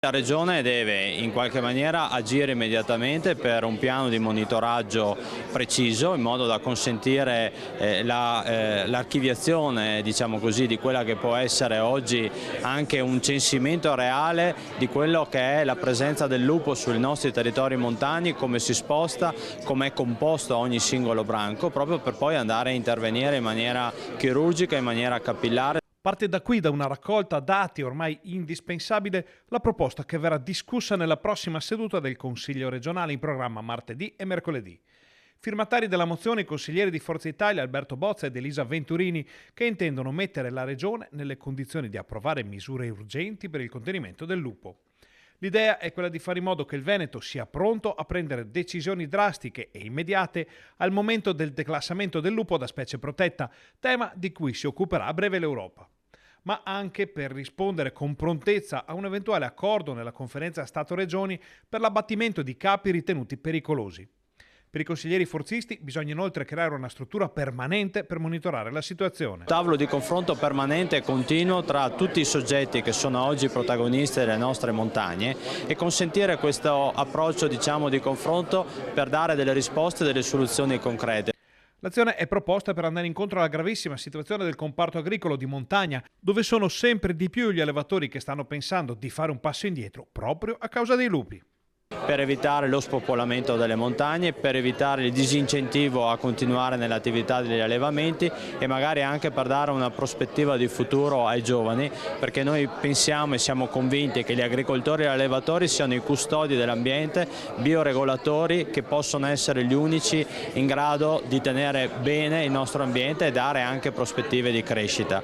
La Regione deve in qualche maniera agire immediatamente per un piano di monitoraggio preciso in modo da consentire l'archiviazione, diciamo così, di quella che può essere oggi anche un censimento reale di quello che è la presenza del lupo sui nostri territori montani, come si sposta, come è composto ogni singolo branco, proprio per poi andare a intervenire in maniera chirurgica, in maniera capillare. Parte da qui, da una raccolta dati ormai indispensabile, la proposta che verrà discussa nella prossima seduta del Consiglio regionale in programma martedì e mercoledì. Firmatari della mozione i consiglieri di Forza Italia Alberto Bozza ed Elisa Venturini, che intendono mettere la Regione nelle condizioni di approvare misure urgenti per il contenimento del lupo. L'idea è quella di fare in modo che il Veneto sia pronto a prendere decisioni drastiche e immediate al momento del declassamento del lupo da specie protetta, tema di cui si occuperà a breve l'Europa, ma anche per rispondere con prontezza a un eventuale accordo nella conferenza Stato-Regioni per l'abbattimento di capi ritenuti pericolosi. Per i consiglieri forzisti bisogna inoltre creare una struttura permanente per monitorare la situazione. Tavolo di confronto permanente e continuo tra tutti i soggetti che sono oggi protagonisti delle nostre montagne e consentire questo approccio, diciamo, di confronto per dare delle risposte e delle soluzioni concrete. L'azione è proposta per andare incontro alla gravissima situazione del comparto agricolo di montagna, dove sono sempre di più gli allevatori che stanno pensando di fare un passo indietro proprio a causa dei lupi. Per evitare lo spopolamento delle montagne, per evitare il disincentivo a continuare nell'attività degli allevamenti e magari anche per dare una prospettiva di futuro ai giovani, perché noi pensiamo e siamo convinti che gli agricoltori e gli allevatori siano i custodi dell'ambiente, bioregolatori che possono essere gli unici in grado di tenere bene il nostro ambiente e dare anche prospettive di crescita.